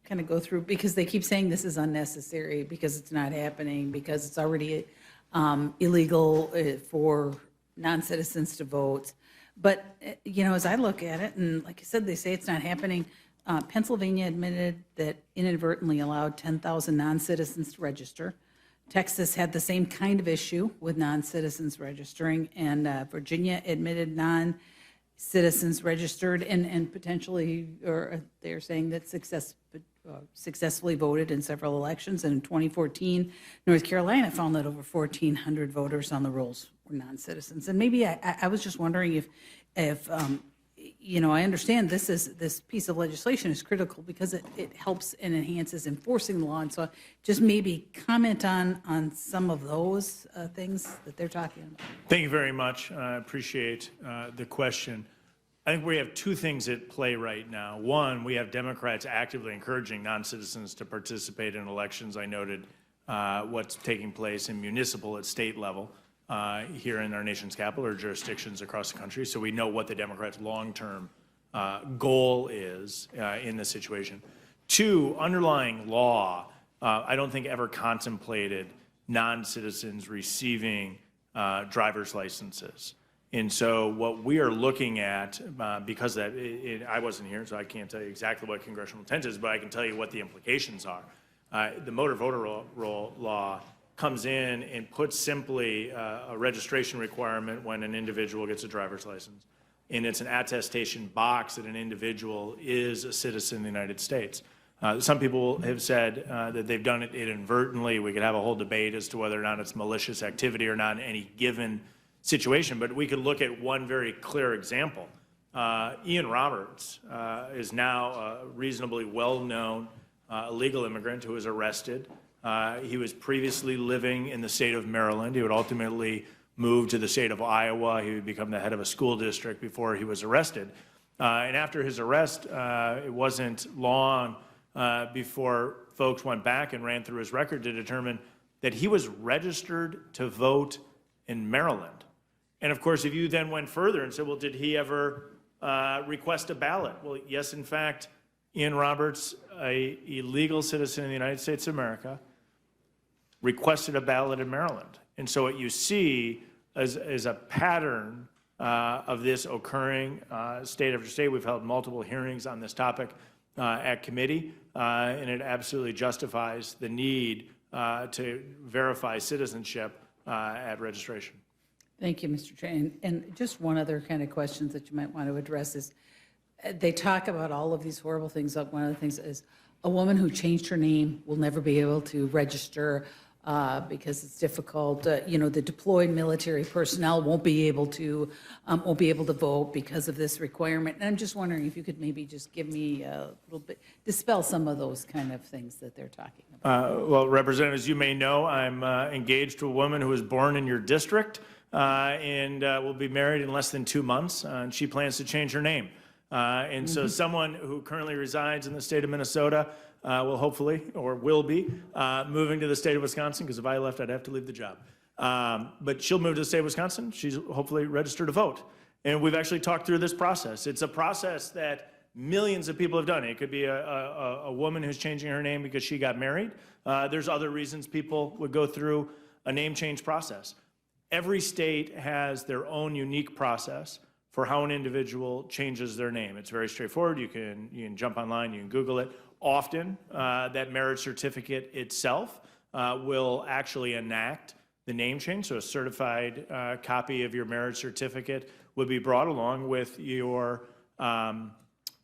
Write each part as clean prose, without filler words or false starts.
kind of go through, because they keep saying this is unnecessary, because it's not happening, because it's already illegal for non-citizens to vote. But, as I look at it, and like I said, they say it's not happening. Pennsylvania admitted that inadvertently allowed 10,000 non-citizens to register. Texas had the same kind of issue with non-citizens registering, and Virginia admitted non-citizens registered and potentially, or they're saying that successfully voted in several elections. And in 2014, North Carolina found that over 1,400 voters on the rolls were non-citizens. And maybe I was just wondering if I understand this piece of legislation is critical because it helps and enhances enforcing the law. And so just maybe comment on some of those things that they're talking about. Thank you very much. I appreciate the question. I think we have two things at play right now. One, we have Democrats actively encouraging non-citizens to participate in elections. I noted what's taking place in municipal at state level here in our nation's capital or jurisdictions across the country. So we know what the Democrats' long-term goal is in this situation. Two, underlying law, I don't think ever contemplated non-citizens receiving driver's licenses. And so what we are looking at, because I wasn't here, so I can't tell you exactly what congressional intent is, but I can tell you what the implications are. The motor voter roll law comes in and puts simply a registration requirement when an individual gets a driver's license. And it's an attestation box that an individual is a citizen of the United States. Some people have said that they've done it inadvertently. We could have a whole debate as to whether or not it's malicious activity or not in any given situation, but we could look at one very clear example. Ian Roberts is now a reasonably well-known illegal immigrant who was arrested. He was previously living in the state of Maryland. He would ultimately move to the state of Iowa. He would become the head of a school district before he was arrested. And after his arrest, it wasn't long before folks went back and ran through his record to determine that he was registered to vote in Maryland. And of course, if you then went further and said, well, did he ever request a ballot? Well, yes, in fact, Ian Roberts, a illegal citizen in the United States of America, requested a ballot in Maryland. And so what you see is a pattern of this occurring state after state. We've held multiple hearings on this topic at committee, and it absolutely justifies the need to verify citizenship at registration. Thank you, Mr. Chair. And just one other kind of questions that you might want to address is, they talk about all of these horrible things. One of the things is a woman who changed her name will never be able to register because it's difficult. The deployed military personnel won't be able to vote because of this requirement. And I'm just wondering if you could maybe just give me a little bit, dispel some of those kind of things that they're talking about. Well, Representatives, you may know I'm engaged to a woman who was born in your district and will be married in less than 2 months, and she plans to change her name. And so someone who currently resides in the state of Minnesota will hopefully, or will be, moving to the state of Wisconsin, because if I left, I'd have to leave the job. But she'll move to the state of Wisconsin. She's hopefully registered to vote. And we've actually talked through this process. It's a process that millions of people have done. It could be a woman who's changing her name because she got married. There's other reasons people would go through a name change process. Every state has their own unique process for how an individual changes their name. It's very straightforward. You can jump online, you can Google it. Often, that marriage certificate itself will actually enact the name change. So a certified copy of your marriage certificate would be brought along with your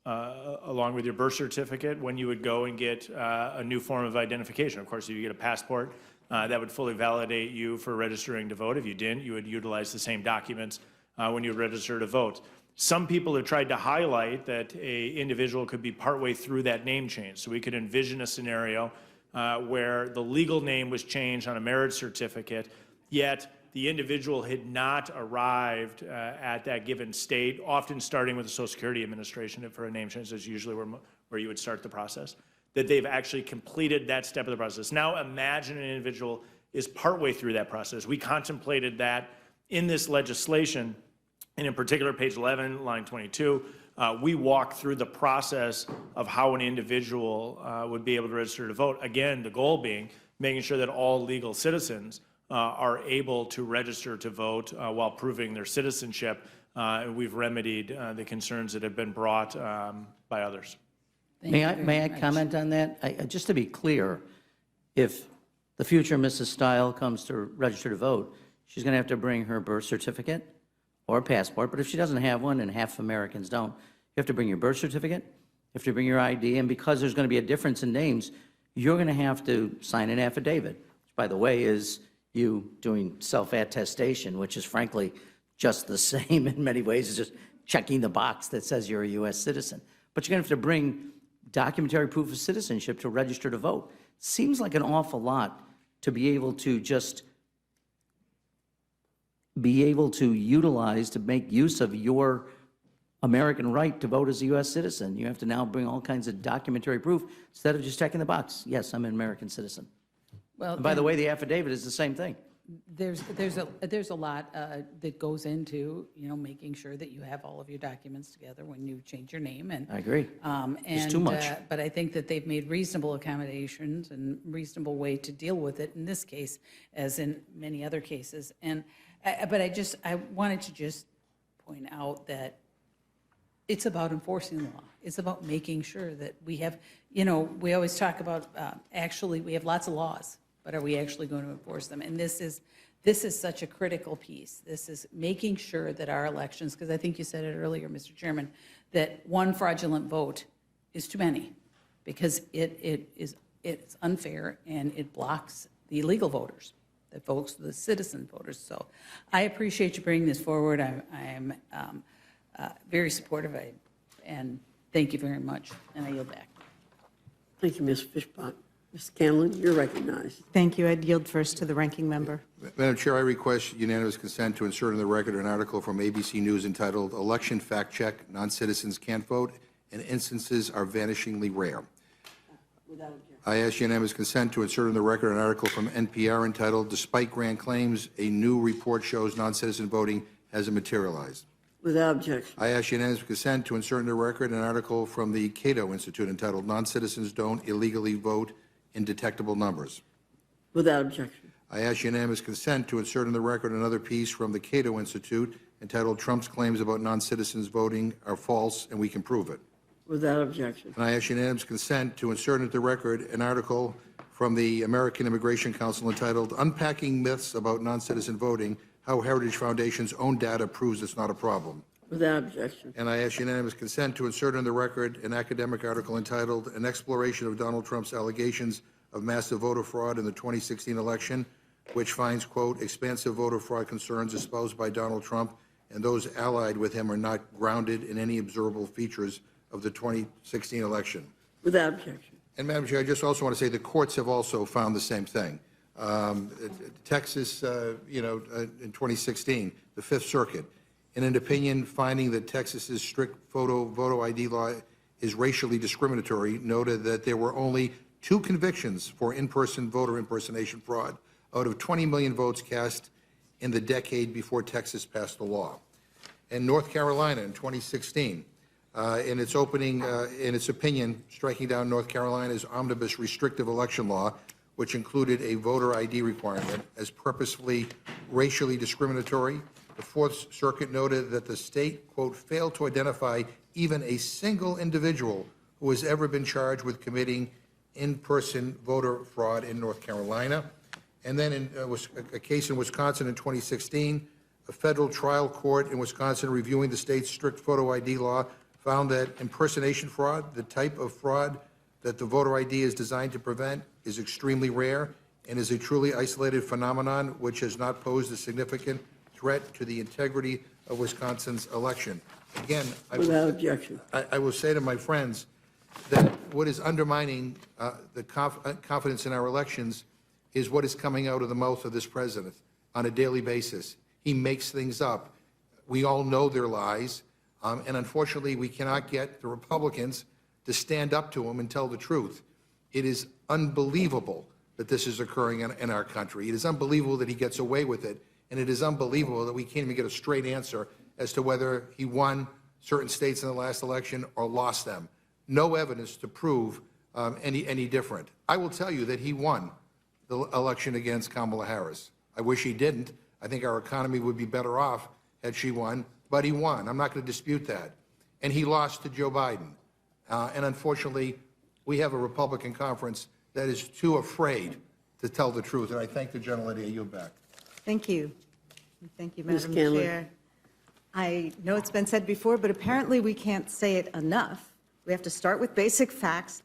birth certificate when you would go and get a new form of identification. Of course, if you get a passport, that would fully validate you for registering to vote. If you didn't, you would utilize the same documents when you register to vote. Some people have tried to highlight that an individual could be partway through that name change. So we could envision a scenario where the legal name was changed on a marriage certificate, yet the individual had not arrived at that given state, often starting with the Social Security Administration for a name change. That's usually where you would start the process, that they've actually completed that step of the process. Now imagine an individual is partway through that process. We contemplated that in this legislation, and in particular, page 11, line 22, we walk through the process of how an individual would be able to register to vote. Again, the goal being making sure that all legal citizens are able to register to vote while proving their citizenship. We've remedied the concerns that have been brought by others. May I comment on that? Just to be clear, if the future Mrs. Steil comes to register to vote, she's going to have to bring her birth certificate or passport, but if she doesn't have one, and half Americans don't, you have to bring your birth certificate, you have to bring your ID, and because there's going to be a difference in names, you're going to have to sign an affidavit, which, by the way, is you doing self-attestation, which is frankly just the same in many ways as just checking the box that says you're a U.S. citizen. But you're going to have to bring documentary proof of citizenship to register to vote. Seems like an awful lot to be able to just be able to utilize to make use of your American right to vote as a U.S. citizen. You have to now bring all kinds of documentary proof instead of just checking the box. Yes, I'm an American citizen. Well, And by the way, the affidavit is the same thing. there's a lot that goes into, making sure that you have all of your documents together when you change your name. And I agree. It's too much. But I think that they've made reasonable accommodations and reasonable way to deal with it in this case, as in many other cases. But I wanted to just point out that it's about enforcing the law. It's about making sure that we have, we always talk about, actually, we have lots of laws, but are we actually going to enforce them? And this is such a critical piece. This is making sure that our elections, because I think you said it earlier, Mr. Chairman, that one fraudulent vote is too many, because it's unfair and it blocks the illegal voters, the citizen voters. So I appreciate you bringing this forward. I am very supportive, and thank you very much, and I yield back. Thank you, Ms. Fishbach. Ms. Scanlon, you're recognized. Thank you. I'd yield first to the ranking member. Madam Chair, I request unanimous consent to insert in the record an article from ABC News entitled "Election Fact Check: Non-Citizens Can't Vote, and Instances Are Vanishingly Rare." Without objection. I ask unanimous consent to insert in the record an article from NPR entitled "Despite Grand Claims, a New Report Shows Non-Citizen Voting Hasn't Materialized." Without objection. I ask unanimous consent to insert in the record an article from the Cato Institute entitled "Non-Citizens Don't Illegally Vote in Detectable Numbers." Without objection. I ask unanimous consent to insert in the record another piece from the Cato Institute entitled "Trump's Claims About Non-Citizens Voting Are False and We Can Prove It." Without objection. And I ask unanimous consent to insert into the record an article from the American Immigration Council entitled "Unpacking Myths About Non-Citizen Voting, How Heritage Foundation's Own Data Proves It's Not a Problem." Without objection. And I ask unanimous consent to insert in the record an academic article entitled "An Exploration of Donald Trump's Allegations of Massive Voter Fraud in the 2016 Election," which finds, quote, "expansive voter fraud concerns espoused by Donald Trump and those allied with him are not grounded in any observable features of the 2016 election." Without objection. And Madam Chair, I just also want to say the courts have also found the same thing. Texas, in 2016, the Fifth Circuit, in an opinion finding that Texas's strict photo ID law is racially discriminatory, noted that there were only 2 convictions for in-person voter impersonation fraud out of 20 million votes cast in the decade before Texas passed the law. And North Carolina in 2016, in its opinion, striking down North Carolina's omnibus restrictive election law, which included a voter ID requirement, as purposefully racially discriminatory. The Fourth Circuit noted that the state, quote, failed to identify even a single individual who has ever been charged with committing in-person voter fraud in North Carolina. And then in a case in Wisconsin in 2016, a federal trial court in Wisconsin reviewing the state's strict photo ID law found that impersonation fraud, the type of fraud that the voter ID is designed to prevent, is extremely rare and is a truly isolated phenomenon which has not posed a significant threat to the integrity of Wisconsin's election. Again, Without objection. I will say to my friends that what is undermining the confidence in our elections is what is coming out of the mouth of this president on a daily basis. He makes things up. We all know they're lies, and unfortunately, we cannot get the Republicans to stand up to him and tell the truth. It is unbelievable that this is occurring in our country. It is unbelievable that he gets away with it, and it is unbelievable that we can't even get a straight answer as to whether he won certain states in the last election or lost them. No evidence to prove any different. I will tell you that he won the election against Kamala Harris. I wish he didn't. I think our economy would be better off had she won, but he won. I'm not going to dispute that. And he lost to Joe Biden. And unfortunately, we have a Republican conference that is too afraid to tell the truth. And I thank the gentlelady. I yield back. Thank you. Thank you, Ms. Madam Scanlon. Chair. I know it's been said before, but apparently we can't say it enough. We have to start with basic facts,